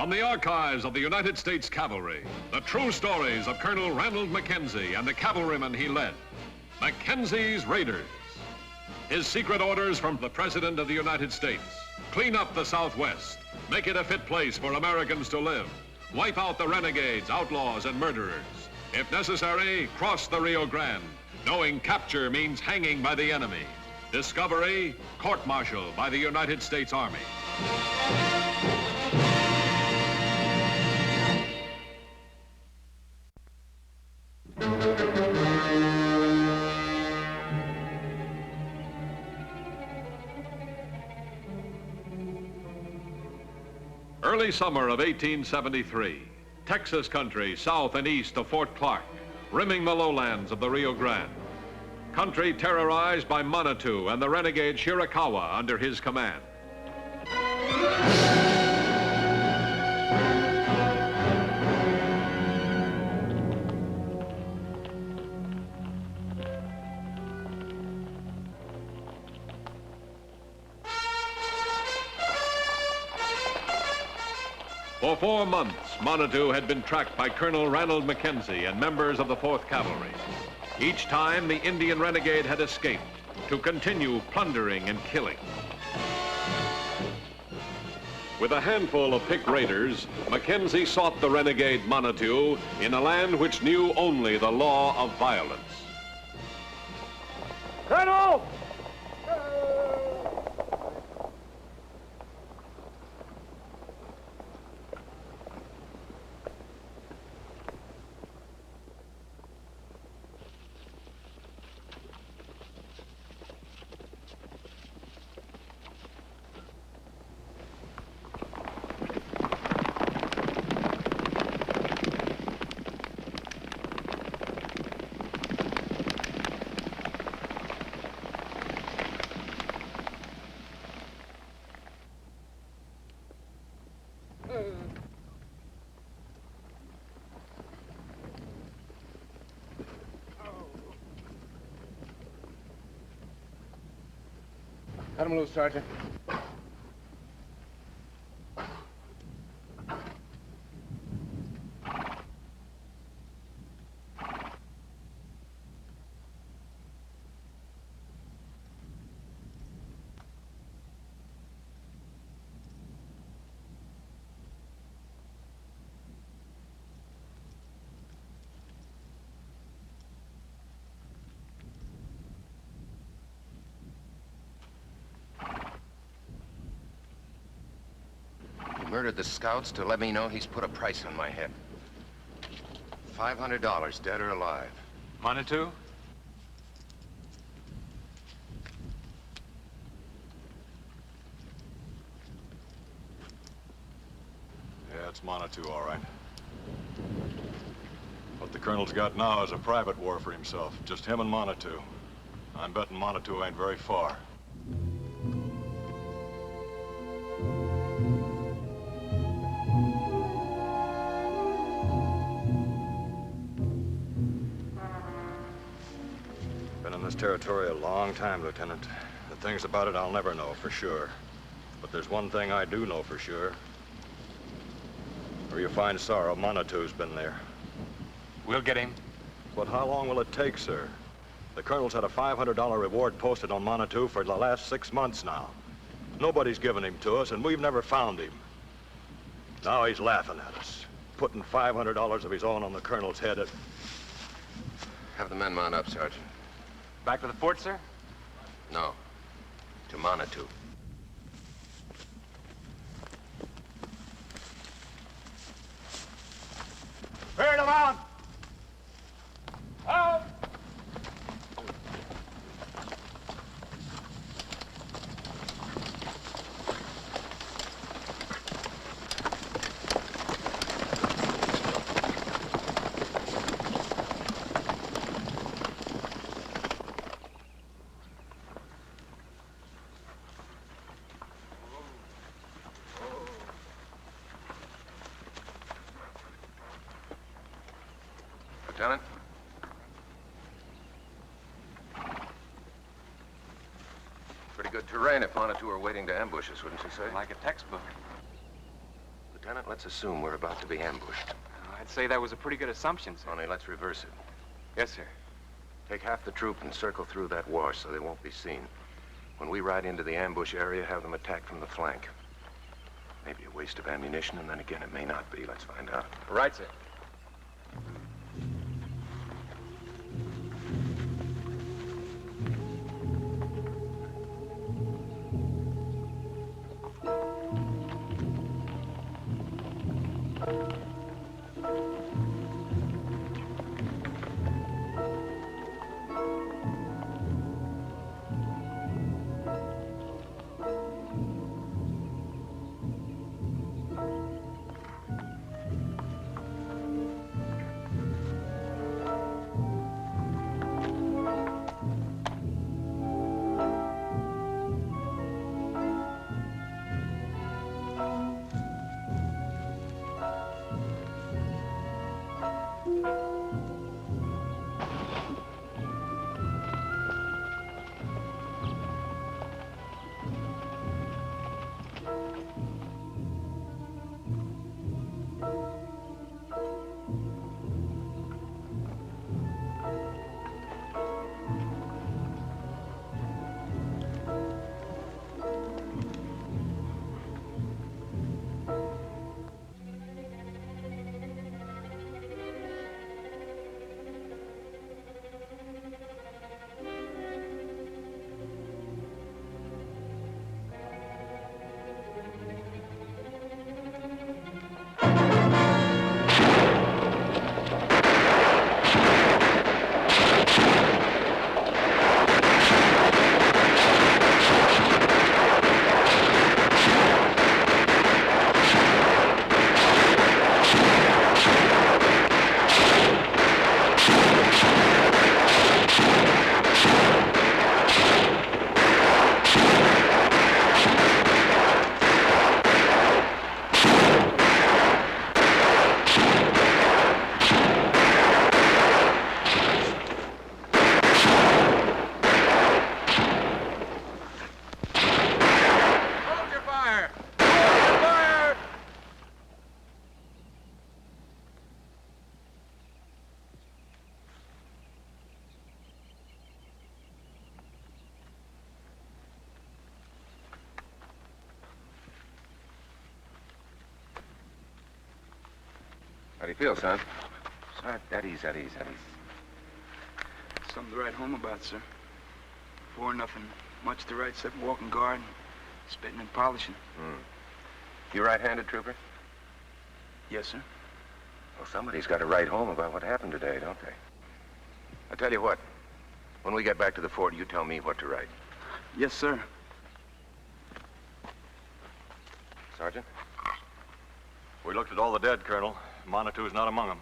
From the archives of the United States Cavalry, the true stories of Colonel Ranald Mackenzie and the cavalrymen he led. Mackenzie's Raiders. His secret orders from the President of the United States. Clean up the Southwest. Make it a fit place for Americans to live. Wipe out the renegades, outlaws, and murderers. If necessary, cross the Rio Grande, knowing capture means hanging by the enemy. Discovery, court-martial by the United States Army. Early summer of 1873, Texas country south and east of Fort Clark, rimming the lowlands of the Rio Grande. Country terrorized by Manatu and the renegade Shirakawa under his command. For 4 months, Manatu had been tracked by Colonel Ranald Mackenzie and members of the 4th Cavalry. Each time, the Indian renegade had escaped to continue plundering and killing. With a handful of picked raiders, Mackenzie sought the renegade Manatu in a land which knew only the law of violence. Colonel! Cut him loose, Sergeant. Murdered the scouts to let me know he's put a price on my head. $500, dead or alive. Manatu? Yeah, it's Manatu, all right. What the Colonel's got now is a private war for himself. Just him and Manatu. I'm betting Manatu ain't very far. Territory a long time, Lieutenant. The things about it I'll never know for sure. But there's one thing I do know for sure. Where you find sorrow, Manatu's been there. We'll get him. But how long will it take, sir? The Colonel's had a $500 reward posted on Manatu for the last 6 months now. Nobody's given him to us, and we've never found him. Now he's laughing at us, putting $500 of his own on the Colonel's head. Have the men mount up, Sergeant. Back to the fort, sir? No. To Manatu. Clear them out! Out! Lieutenant? Pretty good terrain if Manatu were waiting to ambush us, wouldn't you say? Like a textbook. The Lieutenant, let's assume we're about to be ambushed. I'd say that was a pretty good assumption, sir. Only let's reverse it. Yes, sir. Take half the troop and circle through that wash so they won't be seen. When we ride into the ambush area, have them attack from the flank. Maybe a waste of ammunition, and then again, it may not be. Let's find out. Right, sir. How do you feel, son? Sir, at ease. Something to write home about, sir. Before, nothing much to write except walking guard and spitting and polishing. You right-handed, trooper? Yes, sir. Well, somebody's got to write home about what happened today, don't they? I tell you what. When we get back to the fort, you tell me what to write. Yes, sir. Sergeant? We looked at all the dead, Colonel. Manatu's not among them.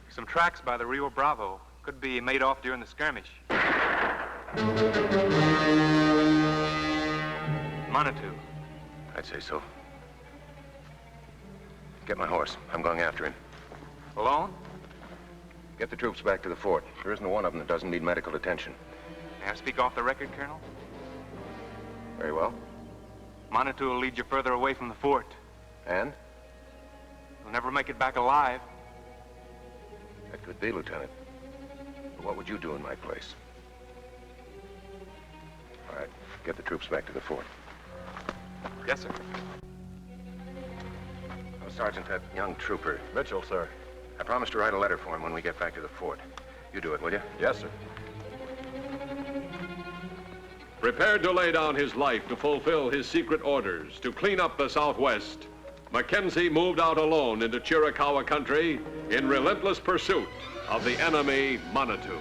Some tracks by the Rio Bravo. Could be made off during the skirmish. Manatu. I'd say so. Get my horse. I'm going after him. Alone? Get the troops back to the fort. There isn't one of them that doesn't need medical attention. May I speak off the record, Colonel? Very well. Manatu will lead you further away from the fort. And? You'll never make it back alive. That could be, Lieutenant. But what would you do in my place? All right. Get the troops back to the fort. Yes, sir. Oh, Sergeant, that young trooper. Mitchell, sir. I promised to write a letter for him when we get back to the fort. You do it, will you? Yes, sir. Prepared to lay down his life to fulfill his secret orders to clean up the Southwest, Mackenzie moved out alone into Chiricahua country in relentless pursuit of the enemy, Manatu.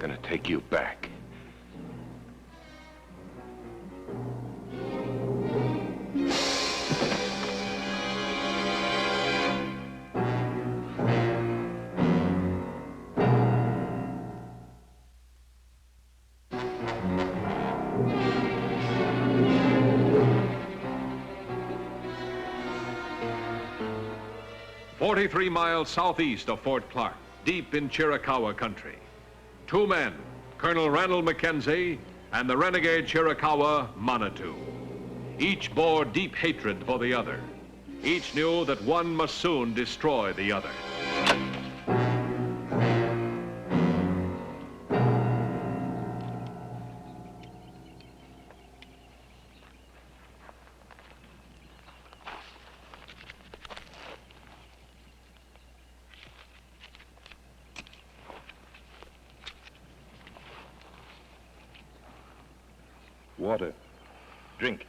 gonna take you back. "43 miles southeast of Fort Clark, deep in Chiricahua country. Two men, Colonel Ranald Mackenzie and the renegade Chiricahua Manatu. Each bore deep hatred for the other. Each knew that one must soon destroy the other. Water. Drink.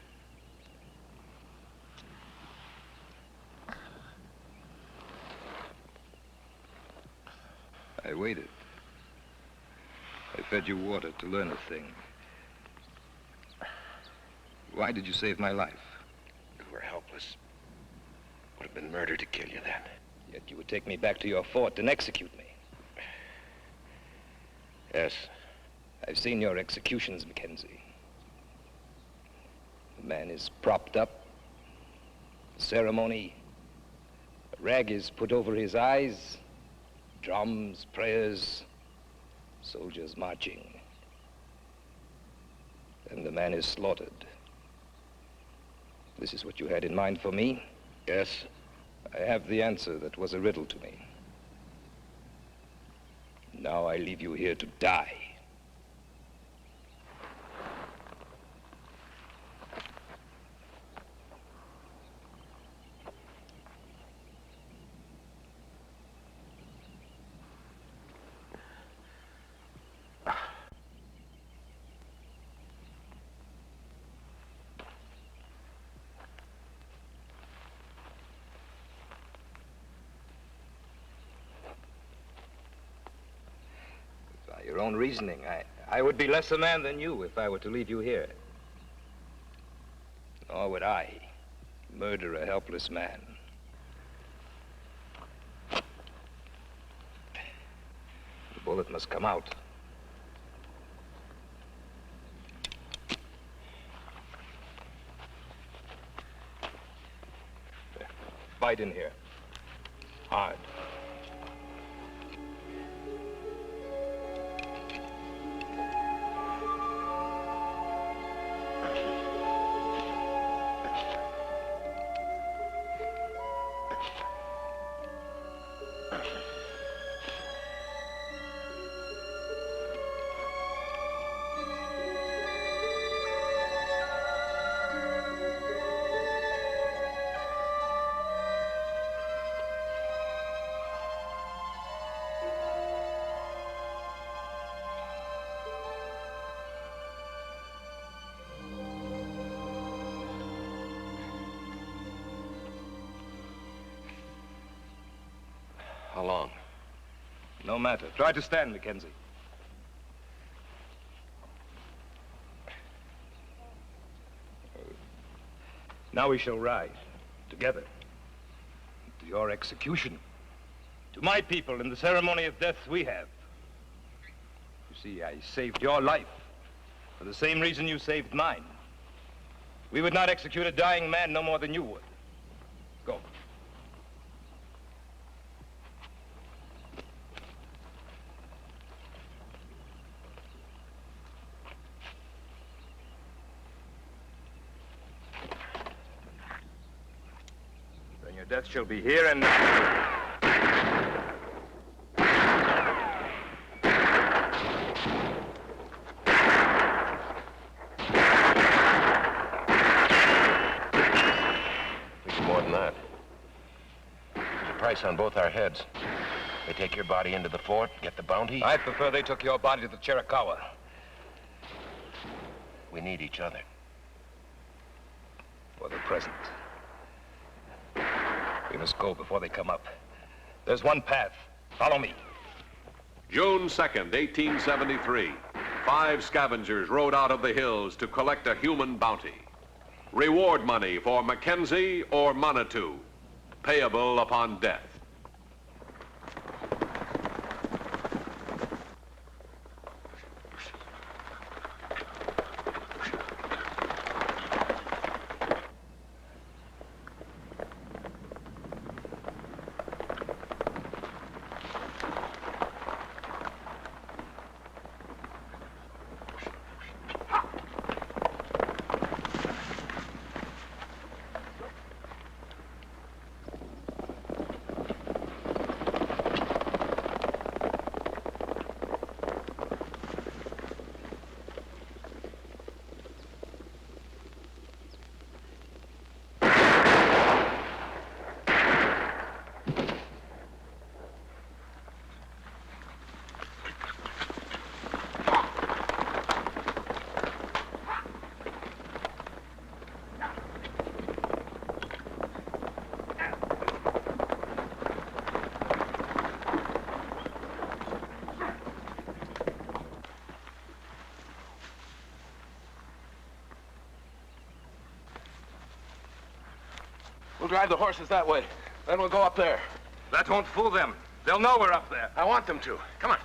I waited. I fed you water to learn a thing. Why did you save my life? You were helpless. Would have been murder to kill you then. Yet you would take me back to your fort and execute me. Yes. I've seen your executions, McKenzie. The man is propped up. The ceremony. A rag is put over his eyes. Drums, prayers, soldiers marching. Then the man is slaughtered. This is what you had in mind for me? Yes. I have the answer that was a riddle to me. Now I leave you here to die. Your own reasoning. I would be less a man than you if I were to leave you here. Nor would I murder a helpless man. The bullet must come out. Fight in here. Hard. How long? No matter. Try to stand, McKenzie. Now we shall ride together to your execution, to my people in the ceremony of death we have. You see, I saved your life for the same reason you saved mine. We would not execute a dying man no more than you would. Go. Death shall be here and... We do more than that. There's a price on both our heads. They take your body into the fort, get the bounty. I prefer they took your body to the Chiricahua. We need each other. For the present. We must go before they come up. There's one path. Follow me. June 2nd, 1873. 5 scavengers rode out of the hills to collect a human bounty. Reward money for McKenzie or Manatu, payable upon death. We'll drive the horses that way. Then we'll go up there. That won't fool them. They'll know we're up there. I want them to. Come on.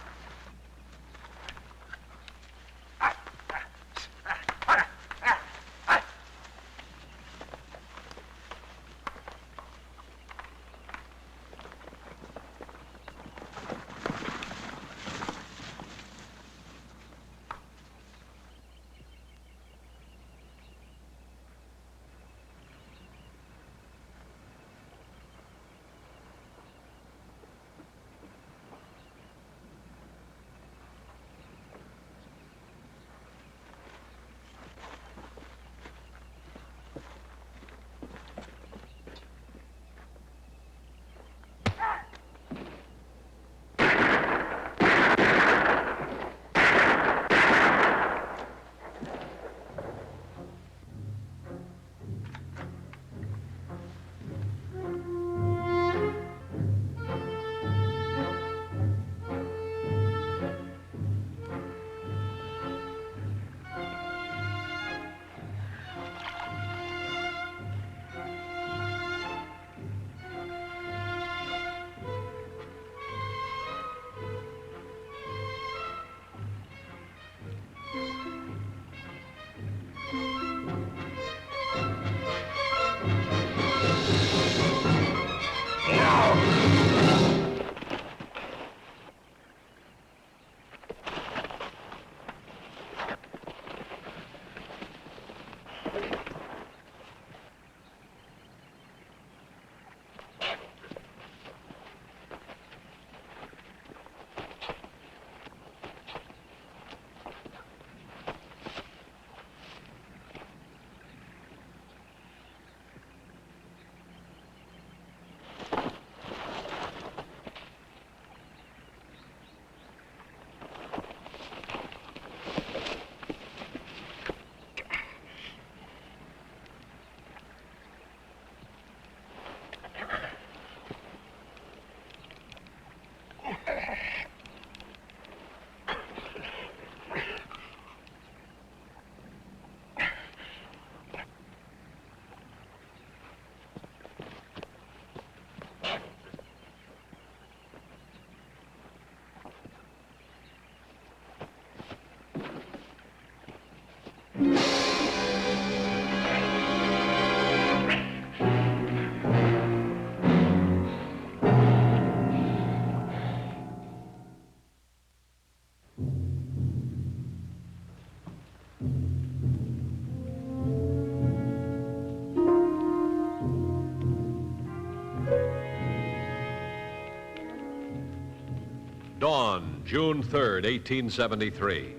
Dawn, June 3rd, 1873.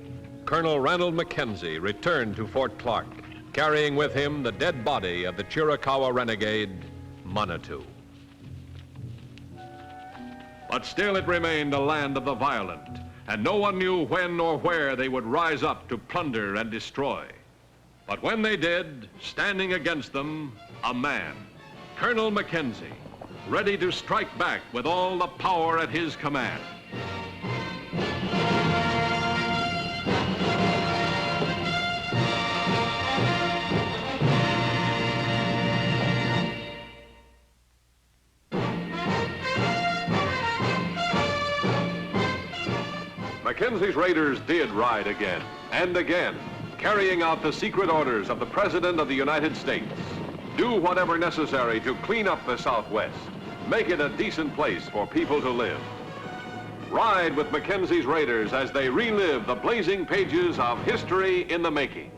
Colonel Ranald Mackenzie returned to Fort Clark, carrying with him the dead body of the Chiricahua renegade, Manatu. But still it remained a land of the violent, and no one knew when or where they would rise up to plunder and destroy. But when they did, standing against them, a man, Colonel Mackenzie, ready to strike back with all the power at his command. Mackenzie's raiders did ride again and again, carrying out the secret orders of the President of the United States. Do whatever necessary to clean up the Southwest, make it a decent place for people to live. Ride with Mackenzie's raiders as they relive the blazing pages of history in the making.